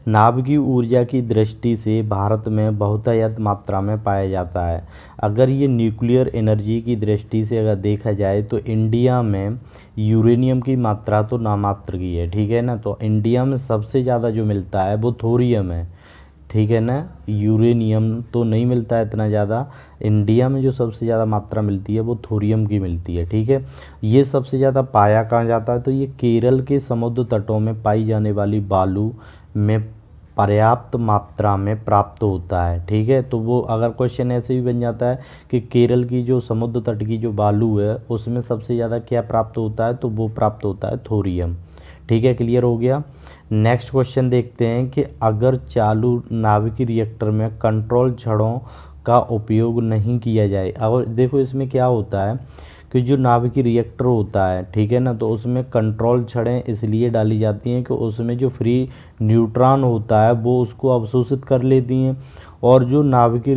नाभिकीय ऊर्जा की दृष्टि से भारत में बहुतायत मात्रा में पाया जाता है। अगर ये न्यूक्लियर एनर्जी की दृष्टि से अगर देखा जाए तो इंडिया में यूरेनियम की मात्रा तो नामात्र की है, ठीक है ना। तो इंडिया में सबसे ज़्यादा जो मिलता है वो थोरियम है, ठीक है ना। यूरेनियम तो नहीं मिलता है इतना ज़्यादा। इंडिया में जो सबसे ज़्यादा मात्रा मिलती है वो थोरियम की मिलती है, ठीक है। ये सबसे ज़्यादा पाया कहाँ जाता है, तो ये केरल के समुद्र तटों में पाई जाने वाली बालू में पर्याप्त मात्रा में प्राप्त होता है, ठीक है। तो वो अगर क्वेश्चन ऐसे भी बन जाता है कि केरल की जो समुद्र तट की जो बालू है उसमें सबसे ज़्यादा क्या प्राप्त होता है, तो वो प्राप्त होता है थोरियम, ठीक है। क्लियर हो गया। नेक्स्ट क्वेश्चन देखते हैं कि अगर चालू नाभिकीय रिएक्टर में कंट्रोल छड़ों का उपयोग नहीं किया जाए। और देखो इसमें क्या होता है कि जो नाभिकीय रिएक्टर होता है, ठीक है ना, तो उसमें कंट्रोल छड़ें इसलिए डाली जाती हैं कि उसमें जो फ्री न्यूट्रॉन होता है वो उसको अवशोषित कर लेती हैं, और जो नाभिकीय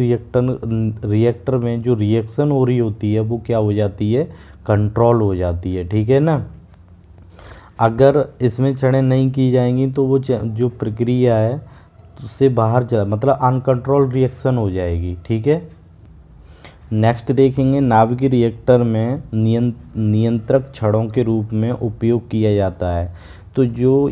रिएक्टर में जो रिएक्शन हो रही होती है वो क्या हो जाती है, कंट्रोल हो जाती है, ठीक है ना। अगर इसमें छड़ें नहीं की जाएंगी तो वो जो प्रक्रिया है उससे बाहर जा मतलब अनकंट्रोल रिएक्शन हो जाएगी, ठीक है। नेक्स्ट देखेंगे नाभिकीय रिएक्टर में नियंत्रक छड़ों के रूप में उपयोग किया जाता है। तो जो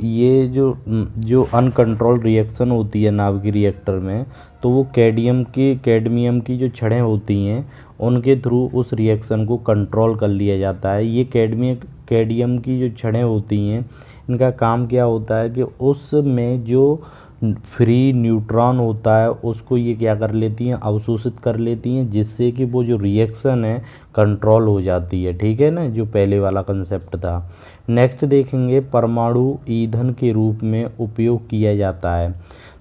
अनकंट्रोल रिएक्शन होती है नाभिकीय रिएक्टर में, तो वो कैडमियम की जो छड़ें होती हैं उनके थ्रू उस रिएक्शन को कंट्रोल कर लिया जाता है। ये कैडमियम की जो छड़ें होती हैं इनका काम क्या होता है कि उसमें जो फ्री न्यूट्रॉन होता है उसको ये क्या कर लेती हैं, अवशोषित कर लेती हैं, जिससे कि वो जो रिएक्शन है कंट्रोल हो जाती है, ठीक है ना, जो पहले वाला कंसेप्ट था। नेक्स्ट देखेंगे परमाणु ईंधन के रूप में उपयोग किया जाता है।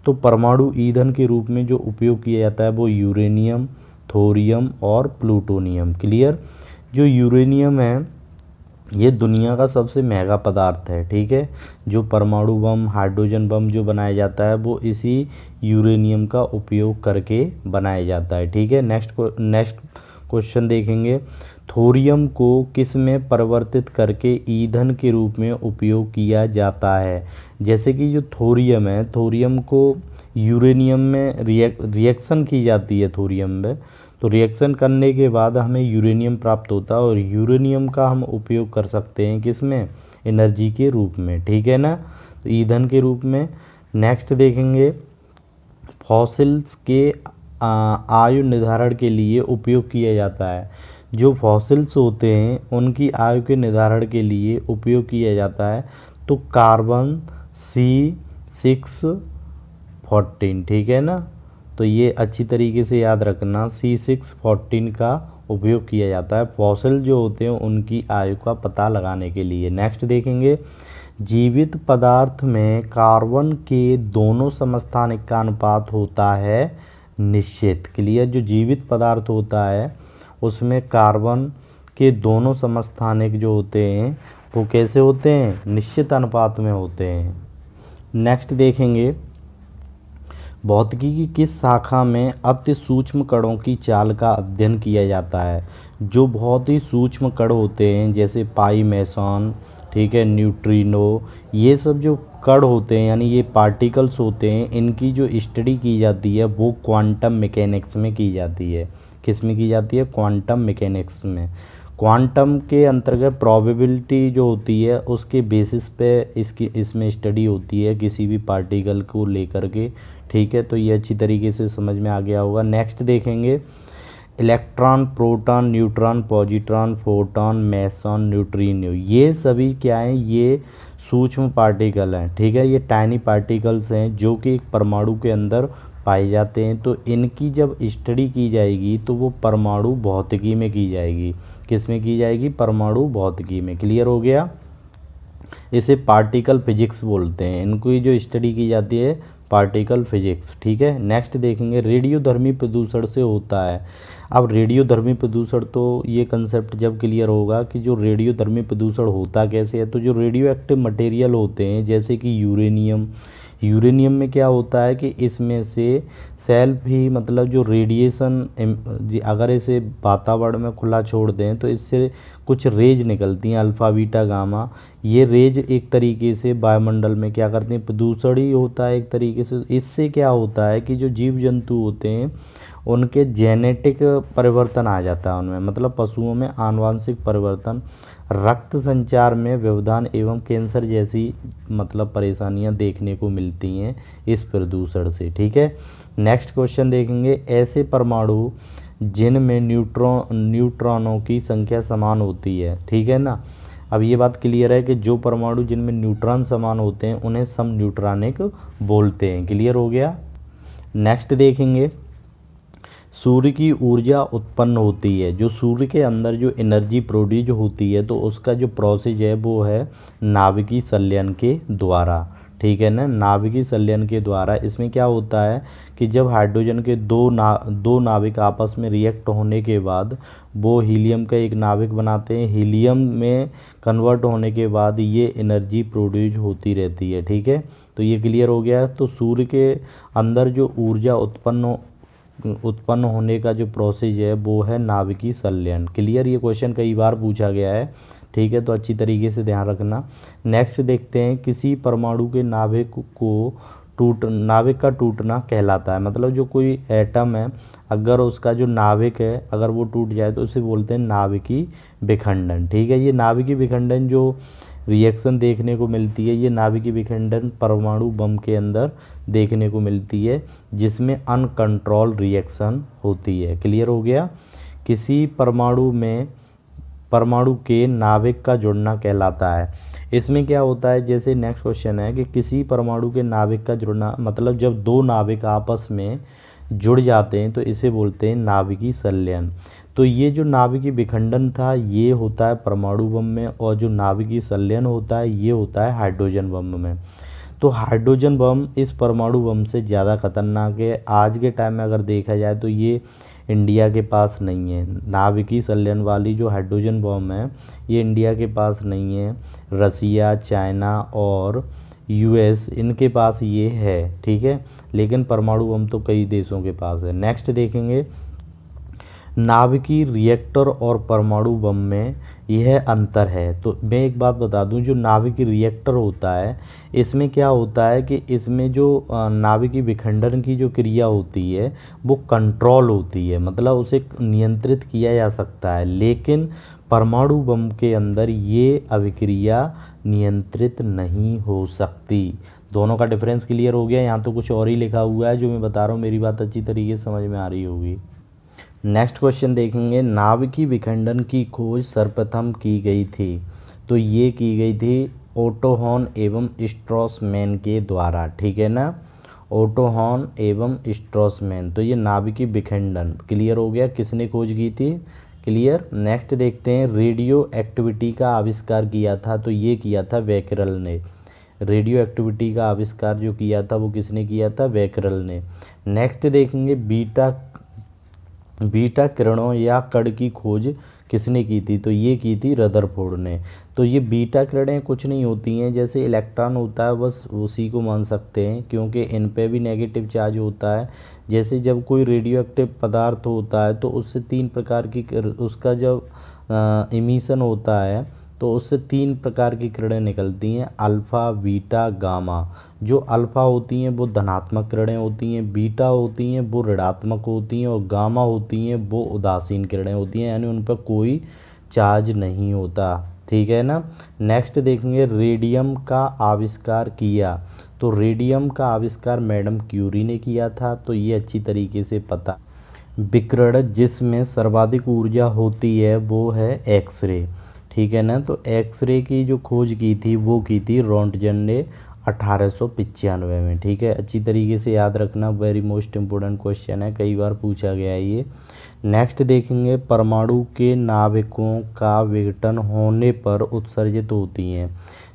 तो परमाणु ईंधन के रूप में जो उपयोग किया जाता है वो यूरेनियम, थोरियम और प्लूटोनियम। क्लियर। जो यूरेनियम है ये दुनिया का सबसे महंगा पदार्थ है, ठीक है। जो परमाणु बम, हाइड्रोजन बम जो बनाया जाता है वो इसी यूरेनियम का उपयोग करके बनाया जाता है, ठीक है। नेक्स्ट क्वेश्चन देखेंगे थोरियम को किस में परिवर्तित करके ईंधन के रूप में उपयोग किया जाता है। जैसे कि जो थोरियम है, थोरियम को यूरेनियम में रिएक्शन की जाती है थोरियम में, तो रिएक्शन करने के बाद हमें यूरेनियम प्राप्त होता है, और यूरेनियम का हम उपयोग कर सकते हैं किस में, एनर्जी के रूप में, ठीक है ना, तो ईंधन के रूप में। नेक्स्ट देखेंगे फॉसिल्स के आयु निर्धारण के लिए उपयोग किया जाता है। जो फॉसिल्स होते हैं उनकी आयु के निर्धारण के लिए उपयोग किया जाता है, तो कार्बन C614, ठीक है ना। तो ये अच्छी तरीके से याद रखना, C614 का उपयोग किया जाता है फॉसिल जो होते हैं उनकी आयु का पता लगाने के लिए। नेक्स्ट देखेंगे जीवित पदार्थ में कार्बन के दोनों समस्थानिक का अनुपात होता है निश्चित। क्लियर। जो जीवित पदार्थ होता है उसमें कार्बन के दोनों समस्थानिक जो होते हैं वो कैसे होते हैं, निश्चित अनुपात में होते हैं। नेक्स्ट देखेंगे भौतिकी की किस शाखा में अति सूक्ष्म कणों की चाल का अध्ययन किया जाता है। जो बहुत ही सूक्ष्म कण होते हैं जैसे पाई मेसन, ठीक है, न्यूट्रिनो, ये सब जो कण होते हैं यानी ये पार्टिकल्स होते हैं, इनकी जो स्टडी की जाती है वो क्वांटम मैकेनिक्स में की जाती है। किस में की जाती है, क्वांटम मैकेनिक्स में। क्वांटम के अंतर्गत प्रोबेबिलिटी जो होती है उसके बेसिस पे इसमें स्टडी होती है किसी भी पार्टिकल को लेकर के, ठीक है। तो ये अच्छी तरीके से समझ में आ गया होगा। नेक्स्ट देखेंगे electron, proton, neutron, positron, photon, mason, neutrino, ये सभी क्या हैं, ये सूक्ष्म पार्टिकल हैं, ठीक है। ये टाइनी पार्टिकल्स हैं जो कि एक परमाणु के अंदर पाए जाते हैं। तो इनकी जब स्टडी की जाएगी तो वो परमाणु भौतिकी में की जाएगी। किस में की जाएगी, परमाणु भौतिकी में। क्लियर हो गया। इसे पार्टिकल फिजिक्स बोलते हैं, इनको जो स्टडी की जाती है पार्टिकल फिजिक्स, ठीक है। नेक्स्ट देखेंगे रेडियोधर्मी प्रदूषण से होता है। अब रेडियोधर्मी प्रदूषण, तो ये कंसेप्ट जब क्लियर होगा कि जो रेडियोधर्मी प्रदूषण होता कैसे है, तो जो रेडियो एक्टिव मटेरियल होते हैं जैसे कि यूरेनियम में क्या होता है कि इसमें से सेल्फ ही मतलब जो रेडिएशन अगर इसे वातावरण में खुला छोड़ दें तो इससे कुछ रेज निकलती हैं अल्फ़ा बीटा गामा। ये रेज एक तरीके से वायुमंडल में क्या करते हैं, प्रदूषण ही होता है एक तरीके से। इससे क्या होता है कि जो जीव जंतु होते हैं उनके जेनेटिक परिवर्तन आ जाता है उनमें, मतलब पशुओं में आनुवंशिक परिवर्तन, रक्त संचार में व्यवधान एवं कैंसर जैसी मतलब परेशानियां देखने को मिलती हैं इस प्रदूषण से। ठीक है, नेक्स्ट क्वेश्चन देखेंगे। ऐसे परमाणु जिनमें न्यूट्रॉनों की संख्या समान होती है, ठीक है ना। अब ये बात क्लियर है कि जो परमाणु जिनमें न्यूट्रॉन समान होते हैं उन्हें सम न्यूट्रॉनिक बोलते हैं। क्लियर हो गया। नेक्स्ट देखेंगे, सूर्य की ऊर्जा उत्पन्न होती है, जो सूर्य के अंदर जो एनर्जी प्रोड्यूस होती है तो उसका जो प्रोसेस है वो है नाभिकीय संलयन के द्वारा। ठीक है ना, नाभिकीय संलयन के द्वारा। इसमें क्या होता है कि जब हाइड्रोजन के दो नाभिक आपस में रिएक्ट होने के बाद वो हीलियम का एक नाभिक बनाते हैं। हीलियम में कन्वर्ट होने के बाद ये एनर्जी प्रोड्यूस होती रहती है। ठीक है, तो ये क्लियर हो गया। तो सूर्य के अंदर जो ऊर्जा उत्पन्न होने का जो प्रोसेस है वो है नाभिकीय संलयन। क्लियर, ये क्वेश्चन कई बार पूछा गया है। ठीक है, तो अच्छी तरीके से ध्यान रखना। नेक्स्ट देखते हैं, किसी परमाणु के नाभिक का टूटना कहलाता है। मतलब जो कोई एटम है अगर उसका जो नाभिक है अगर वो टूट जाए तो उसे बोलते हैं नाभिकीय विखंडन। ठीक है, ये नाभिकीय विखंडन जो रिएक्शन देखने को मिलती है, ये नाभिकीय विखंडन परमाणु बम के अंदर देखने को मिलती है जिसमें अनकंट्रोल रिएक्शन होती है। क्लियर हो गया। किसी परमाणु के नाभिक का जुड़ना कहलाता है। इसमें क्या होता है, जैसे नेक्स्ट क्वेश्चन है कि किसी परमाणु के नाभिक का जुड़ना, मतलब जब दो नाभिक आपस में जुड़ जाते हैं तो इसे बोलते हैं नाभिकीय संलयन। तो ये जो नाभिकीय विखंडन था ये होता है परमाणु बम में, और जो नाभिकीय संलयन होता है ये होता है हाइड्रोजन बम में। तो हाइड्रोजन बम इस परमाणु बम से ज़्यादा खतरनाक है। आज के टाइम में अगर देखा जाए तो ये इंडिया के पास नहीं है। नाभिकीय संलयन वाली जो हाइड्रोजन बम है ये इंडिया के पास नहीं है। रसिया, चाइना और यूएस इनके पास ये है। ठीक है, लेकिन परमाणु बम तो कई देशों के पास है। नेक्स्ट देखेंगे, नाभिकीय रिएक्टर और परमाणु बम में यह अंतर है। तो मैं एक बात बता दूं, जो नाभिकीय रिएक्टर होता है इसमें क्या होता है कि इसमें जो नाभिकीय विखंडन की जो क्रिया होती है वो कंट्रोल होती है, मतलब उसे नियंत्रित किया जा सकता है। लेकिन परमाणु बम के अंदर ये अभिक्रिया नियंत्रित नहीं हो सकती। दोनों का डिफरेंस क्लियर हो गया। यहाँ तो कुछ और ही लिखा हुआ है जो मैं बता रहा हूँ, मेरी बात अच्छी तरीके से समझ में आ रही होगी। नेक्स्ट क्वेश्चन देखेंगे, नाभिकीय विखंडन की खोज सर्वप्रथम की गई थी। तो ये की गई थी ओटो हॉर्न एवं स्ट्रॉसमैन के द्वारा। ठीक है ना, ओटो हॉर्न एवं स्ट्रॉसमैन। तो ये नाभिकीय विखंडन क्लियर हो गया, किसने खोज की थी। क्लियर। नेक्स्ट देखते हैं, रेडियो एक्टिविटी का आविष्कार किया था। तो ये किया था बेकरल ने। रेडियो एक्टिविटी का आविष्कार जो किया था वो किसने किया था, बेकरल ने। नेक्स्ट देखेंगे, बीटा किरणों या कण की खोज किसने की थी। तो ये की थी रदरफोर्ड ने। तो ये बीटा किरणें कुछ नहीं होती हैं, जैसे इलेक्ट्रॉन होता है बस उसी को मान सकते हैं, क्योंकि इन पे भी नेगेटिव चार्ज होता है। जैसे जब कोई रेडियो एक्टिव पदार्थ होता है तो उससे तीन प्रकार की उसका जब इमिशन होता है तो उससे तीन प्रकार की किरणें निकलती हैं, अल्फ़ा, बीटा, गामा। जो अल्फ़ा होती हैं वो धनात्मक किरणें होती हैं, बीटा होती हैं वो ऋणात्मक होती हैं, और गामा होती हैं वो उदासीन किरणें होती हैं, यानी उन पर कोई चार्ज नहीं होता। ठीक है ना। नेक्स्ट देखेंगे, रेडियम का आविष्कार किया। तो रेडियम का आविष्कार मैडम क्यूरी ने किया था। तो ये अच्छी तरीके से पता। विकिरण जिसमें सर्वाधिक ऊर्जा होती है वो है एक्सरे। ठीक है ना, तो एक्सरे की जो खोज की थी वो की थी रोंटगन ने 1895 में। ठीक है, अच्छी तरीके से याद रखना, वेरी मोस्ट इम्पोर्टेंट क्वेश्चन है, कई बार पूछा गया है ये। नेक्स्ट देखेंगे, परमाणु के नाभिकों का विघटन होने पर उत्सर्जित होती हैं।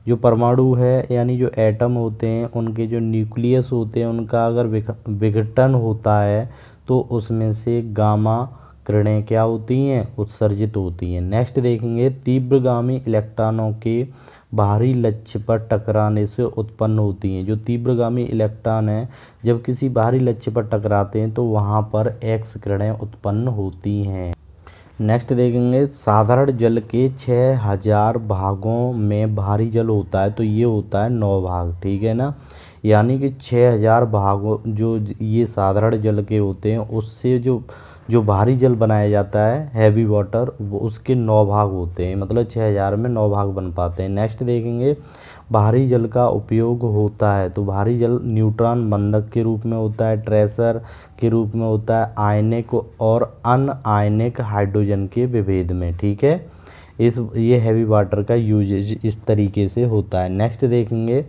जो परमाणु है यानी जो एटम होते हैं उनके जो न्यूक्लियस होते हैं उनका अगर विघटन होता है तो उसमें से गामा किरणें क्या होती हैं, उत्सर्जित होती हैं। नेक्स्ट देखेंगे, तीव्रगामी इलेक्ट्रॉनों के बाहरी लक्ष्य पर टकराने से उत्पन्न होती हैं। जो तीव्रगामी इलेक्ट्रॉन हैं जब किसी बाहरी लक्ष्य पर टकराते हैं तो वहाँ पर एक्स किरणें उत्पन्न होती हैं। नेक्स्ट देखेंगे साधारण जल के 6000 भागों में भारी जल होता है तो ये होता है 9 भाग, ठीक है ना। यानी कि 6000 भागों जो ये साधारण जल के होते हैं उससे जो जो भारी जल बनाया जाता है हैवी वाटर वो उसके 9 भाग होते हैं, मतलब 6000 में 9 भाग बन पाते हैं। नेक्स्ट देखेंगे भारी जल का उपयोग होता है तो भारी जल न्यूट्रॉन बंधक के रूप में होता है, ट्रेसर के रूप में होता है, आयनिक और अनआयनिक हाइड्रोजन के विभेद में, ठीक है। ये हैवी वाटर का यूजेज इस तरीके से होता है। नेक्स्ट देखेंगे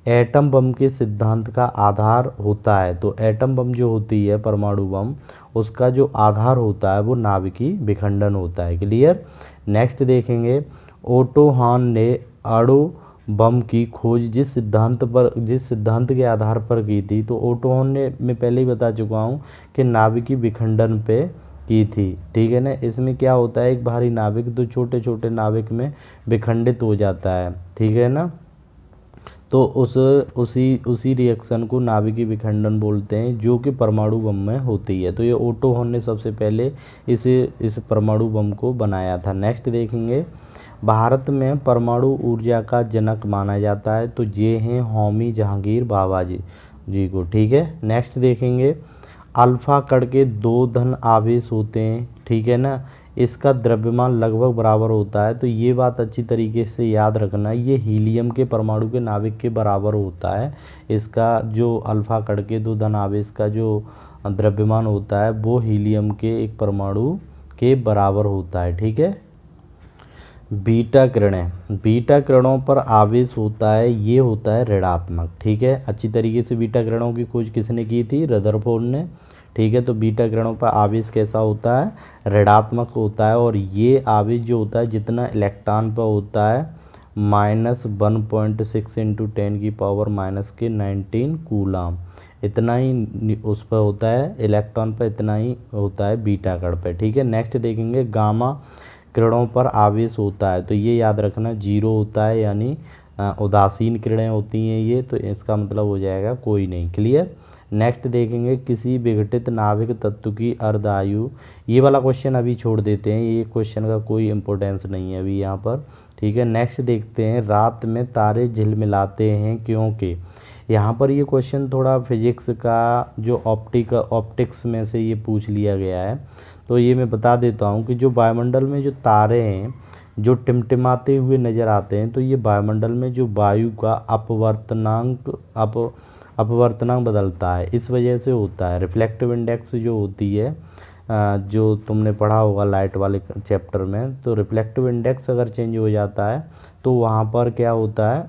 एटम बम के सिद्धांत का आधार होता है तो एटम बम जो होती है परमाणु बम उसका जो आधार होता है वो नाभिकीय विखंडन होता है, क्लियर। नेक्स्ट देखेंगे ओटो हान ने अणु बम की खोज जिस सिद्धांत के आधार पर की थी तो ओटो हान ने मैं पहले ही बता चुका हूँ कि नाभिकीय विखंडन पे की थी, ठीक है ना। इसमें क्या होता है एक भारी नाभिक दो छोटे छोटे नाभिक में विखंडित हो जाता है, ठीक है ना। तो उसी रिएक्शन को नाभिकीय विखंडन बोलते हैं जो कि परमाणु बम में होती है। तो ये ओटो हॉन ने सबसे पहले इस परमाणु बम को बनाया था। नेक्स्ट देखेंगे भारत में परमाणु ऊर्जा का जनक माना जाता है तो ये हैं होमी जहांगीर बाबा जी को, ठीक है। नेक्स्ट देखेंगे अल्फा कण के 2 धन आवेश होते हैं, ठीक है ना। इसका द्रव्यमान लगभग बराबर होता है तो ये बात अच्छी तरीके से याद रखना, ये हीलियम के परमाणु के नाभिक के बराबर होता है। इसका जो अल्फा कण के 2 धन आवेश का जो द्रव्यमान होता है वो हीलियम के एक परमाणु के बराबर होता है, ठीक है। बीटा किरणों पर आवेश होता है ये होता है ऋणात्मक, ठीक है। अच्छी तरीके से बीटा किरणों की खोज किसने की थी, रदरफोर्ड ने, ठीक है। तो बीटा किरणों पर आवेश कैसा होता है, ऋणात्मक होता है। और ये आवेश जो होता है जितना इलेक्ट्रॉन पर होता है -1.6 × 10⁻⁻⁻19 कूलाम, इतना ही उस पर होता है इलेक्ट्रॉन पर, इतना ही होता है बीटा कण पर, ठीक है। नेक्स्ट देखेंगे गामा किरणों पर आवेश होता है तो ये याद रखना 0 होता है, यानी उदासीन किरणें होती हैं ये, तो इसका मतलब हो जाएगा कोई नहीं, क्लियर। नेक्स्ट देखेंगे किसी विघटित नाभिक तत्व की अर्धायु, ये वाला क्वेश्चन अभी छोड़ देते हैं, ये क्वेश्चन का कोई इम्पोर्टेंस नहीं है अभी यहाँ पर, ठीक है। नेक्स्ट देखते हैं रात में तारे झिलमिलाते हैं क्योंकि, यहाँ पर ये क्वेश्चन थोड़ा फिजिक्स का जो ऑप्टिक्स में से ये पूछ लिया गया है। तो ये मैं बता देता हूँ कि जो वायुमंडल में जो तारे हैं जो टिमटिमाते हुए नज़र आते हैं तो ये वायुमंडल में जो वायु का अपवर्तनांक बदलता है, इस वजह से होता है। रिफ्लेक्टिव इंडेक्स जो होती है जो तुमने पढ़ा होगा लाइट वाले चैप्टर में, तो रिफ्लेक्टिव इंडेक्स अगर चेंज हो जाता है तो वहाँ पर क्या होता है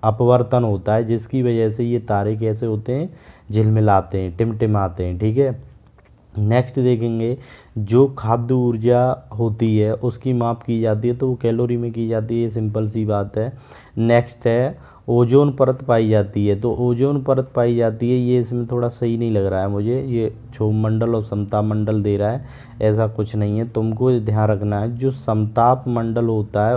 अपवर्तन होता है, जिसकी वजह से ये तारे कैसे होते हैं, झिलमिलाते हैं, टिमटिमाते हैं, ठीक है। नेक्स्ट देखेंगे जो खाद्य ऊर्जा होती है उसकी माप की जाती है तो वो कैलोरी में की जाती है, सिंपल सी बात है। नेक्स्ट है ओजोन परत पाई जाती है तो ओजोन परत पाई जाती है, ये इसमें थोड़ा सही नहीं लग रहा है मुझे, ये क्षोभ मंडल और समताप मंडल दे रहा है, ऐसा कुछ नहीं है। तुमको ध्यान रखना है जो समताप मंडल होता है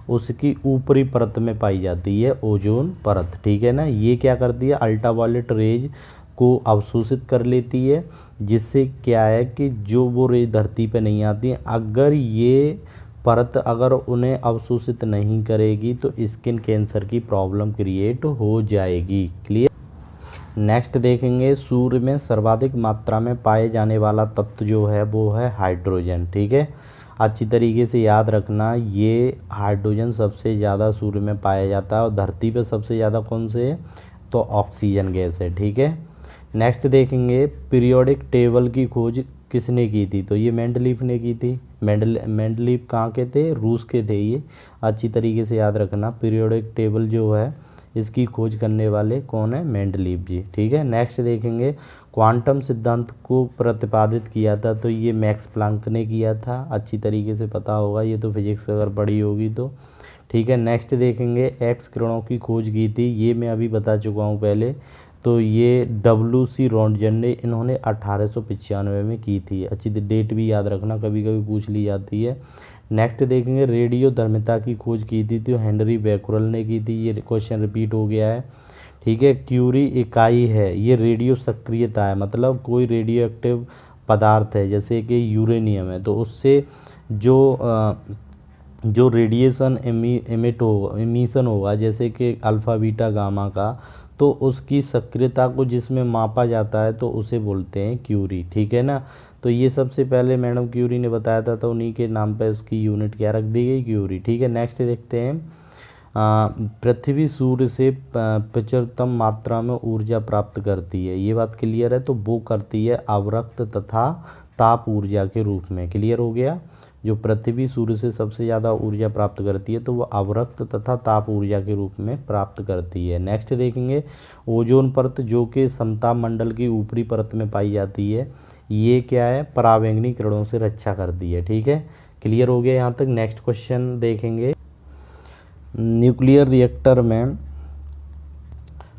उसकी ऊपरी परत में पाई जाती है ओजोन परत, ठीक है ना। ये क्या करती है अल्ट्रावायलेट रेज को अवशोषित कर लेती है, जिससे क्या है कि जो वो रेज धरती पे नहीं आती हैं, अगर ये परत अगर उन्हें अवशोषित नहीं करेगी तो स्किन कैंसर की प्रॉब्लम क्रिएट हो जाएगी, क्लियर। नेक्स्ट देखेंगे सूर्य में सर्वाधिक मात्रा में पाए जाने वाला तत्व जो है वो है हाइड्रोजन, ठीक है। अच्छी तरीके से याद रखना ये हाइड्रोजन सबसे ज़्यादा सूर्य में पाया जाता है और धरती पे सबसे ज़्यादा कौन से है, तो ऑक्सीजन गैस है, ठीक है। नेक्स्ट देखेंगे पीरियोडिक टेबल की खोज किसने की थी, तो ये मेंडलीफ ने की थी। मेंडलीफ कहाँ के थे, रूस के थे ये, अच्छी तरीके से याद रखना। पीरियोडिक टेबल जो है इसकी खोज करने वाले कौन है, मेंडलीफ जी, ठीक है। नेक्स्ट देखेंगे क्वांटम सिद्धांत को प्रतिपादित किया था तो ये मैक्स प्लांक ने किया था, अच्छी तरीके से पता होगा, ये तो फिजिक्स अगर पढ़ी होगी तो, ठीक है। नेक्स्ट देखेंगे एक्स किरणों की खोज की थी, ये मैं अभी बता चुका हूँ पहले, तो ये WC रॉन्टजन ने इन्होंने 1895 में की थी, अच्छी डेट भी याद रखना, कभी कभी पूछ ली जाती है। नेक्स्ट देखेंगे रेडियोधर्मिता की खोज की थी तो हेनरी बैक्यूरेल ने की थी, ये क्वेश्चन रिपीट हो गया है, ठीक है। क्यूरी इकाई है, ये रेडियो सक्रियता है, मतलब कोई रेडियो एक्टिव पदार्थ है जैसे कि यूरेनियम है, तो उससे जो रेडिएशन एमिशन होगा जैसे कि अल्फ़ा बीटा गामा का, तो उसकी सक्रियता को जिसमें मापा जाता है तो उसे बोलते हैं क्यूरी। ठीक है ना। तो ये सबसे पहले मैडम क्यूरी ने बताया था, तो उन्हीं के नाम पर उसकी यूनिट क्या रख दी गई, क्यूरी। ठीक है। नेक्स्ट देखते हैं, पृथ्वी सूर्य से 75 मात्रा में ऊर्जा प्राप्त करती है, ये बात क्लियर है। तो वो करती है अवरक्त तथा ताप ऊर्जा के रूप में। क्लियर हो गया। जो पृथ्वी सूर्य से सबसे ज़्यादा ऊर्जा प्राप्त करती है तो वो अवरक्त तथा ताप ऊर्जा के रूप में प्राप्त करती है। नेक्स्ट देखेंगे, ओजोन परत जो कि समताप मंडल की ऊपरी परत में पाई जाती है, ये क्या है, पराबैंगनी किरणों से रक्षा करती है। ठीक है। क्लियर हो गया यहाँ तक। नेक्स्ट क्वेश्चन देखेंगे, न्यूक्लियर रिएक्टर में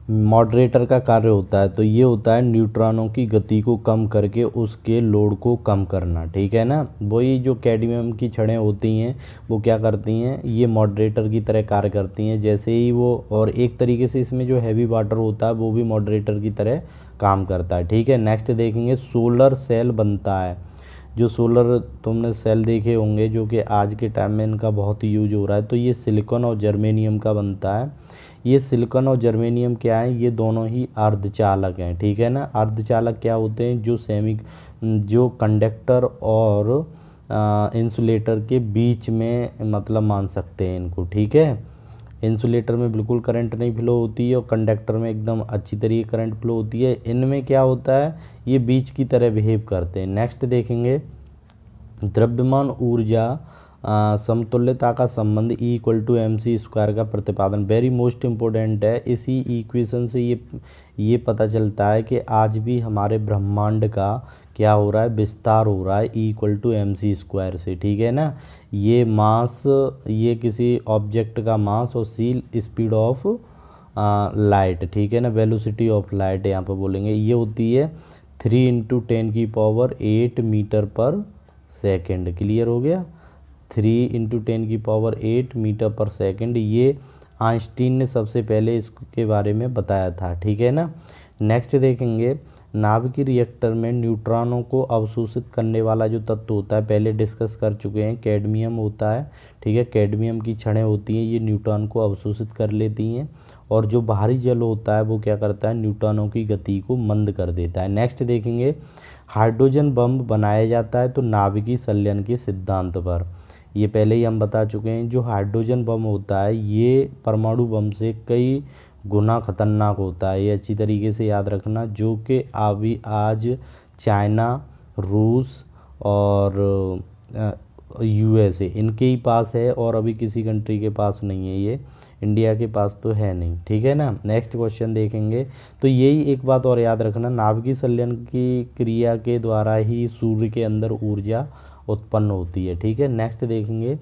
मॉडरेटर का कार्य होता है, तो ये होता है न्यूट्रॉनों की गति को कम करके उसके लोड को कम करना। ठीक है ना। वही जो कैडमियम की छड़ें होती हैं वो क्या करती हैं, ये मॉडरेटर की तरह कार्य करती हैं जैसे ही वो, और एक तरीके से इसमें जो हैवी वाटर होता है वो भी मॉडरेटर की तरह काम करता है। ठीक है। नेक्स्ट देखेंगे, सोलर सेल बनता है। जो सोलर तुमने सेल देखे होंगे जो कि आज के टाइम में इनका बहुत यूज हो रहा है, तो ये सिलिकॉन और जर्मेनियम का बनता है। ये सिलिकॉन और जर्मेनियम क्या है, ये दोनों ही अर्धचालक हैं। ठीक है ना। अर्धचालक क्या होते हैं, जो कंडक्टर और इंसुलेटर के बीच में मतलब मान सकते हैं इनको। ठीक है। इंसुलेटर में बिल्कुल करंट नहीं फ्लो होती है और कंडक्टर में एकदम अच्छी तरीके करंट फ्लो होती है। इनमें क्या होता है, ये बीच की तरह बिहेव करते हैं। नेक्स्ट देखेंगे, द्रव्यमान ऊर्जा समतुल्यता का संबंध E=mc² का प्रतिपादन वेरी मोस्ट इम्पोर्टेंट है। इसी इक्वेशन से ये पता चलता है कि आज भी हमारे ब्रह्मांड का क्या हो रहा है, विस्तार हो रहा है E=mc² से। ठीक है ना। ये मास, ये किसी ऑब्जेक्ट का मास और सी स्पीड ऑफ लाइट, ठीक है ना, वेलोसिटी ऑफ लाइट यहाँ पर बोलेंगे, ये होती है 3 × 10⁸ मीटर पर सेकेंड। क्लियर हो गया। 3 × 10⁸ मीटर पर सेकेंड, ये आइंस्टीन ने सबसे पहले इसके बारे में बताया था। ठीक है ना। नेक्स्ट देखेंगे, नाभिकीय रिएक्टर में न्यूट्रॉनों को अवशोषित करने वाला जो तत्व होता है, पहले डिस्कस कर चुके हैं, कैडमियम होता है। ठीक है। कैडमियम की छड़ें होती हैं, ये न्यूट्रॉन को अवशोषित कर लेती हैं, और जो बाहरी जल होता है वो क्या करता है, न्यूट्रॉनों की गति को मंद कर देता है। नेक्स्ट देखेंगे, हाइड्रोजन बम बनाया जाता है तो नाभिकीय संलयन के सिद्धांत पर। ये पहले ही हम बता चुके हैं। जो हाइड्रोजन बम होता है ये परमाणु बम से कई गुना खतरनाक होता है, ये अच्छी तरीके से याद रखना। जो कि अभी आज चाइना, रूस और USA इनके ही पास है, और अभी किसी कंट्री के पास नहीं है, ये इंडिया के पास तो है नहीं। ठीक है ना। नेक्स्ट क्वेश्चन देखेंगे, तो यही एक बात और याद रखना, नाभिकीय संलयन की क्रिया के द्वारा ही सूर्य के अंदर ऊर्जा उत्पन्न होती है। ठीक है। नेक्स्ट देखेंगे,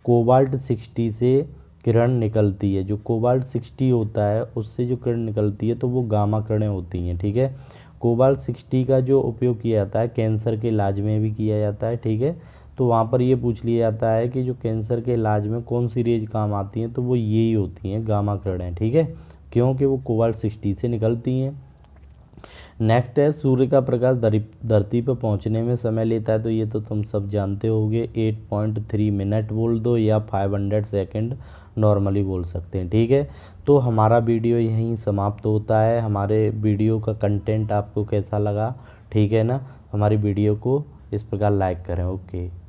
कोबाल्ट 60 से किरण निकलती है। जो कोबाल्ट 60 होता है उससे जो किरण निकलती है तो वो गामा किरणें होती हैं। ठीक है। कोबाल्ट 60 का जो उपयोग किया जाता है कैंसर के इलाज में भी किया जाता है। ठीक है। तो वहाँ पर ये पूछ लिया जाता है कि जो कैंसर के इलाज में कौन सी रेज काम आती हैं, तो वो यही होती हैं, गामा किरणें। ठीक है। क्योंकि वो कोबाल्ट 60 से निकलती हैं। नेक्स्ट है, सूर्य का प्रकाश धरती पर पहुंचने में समय लेता है, तो ये तो तुम सब जानते होगे, 8.3 मिनट बोल दो या 500 सेकंड नॉर्मली बोल सकते हैं। ठीक है। तो हमारा वीडियो यहीं समाप्त होता है। हमारे वीडियो का कंटेंट आपको कैसा लगा, ठीक है ना, हमारी वीडियो को इस प्रकार लाइक करें। ओके।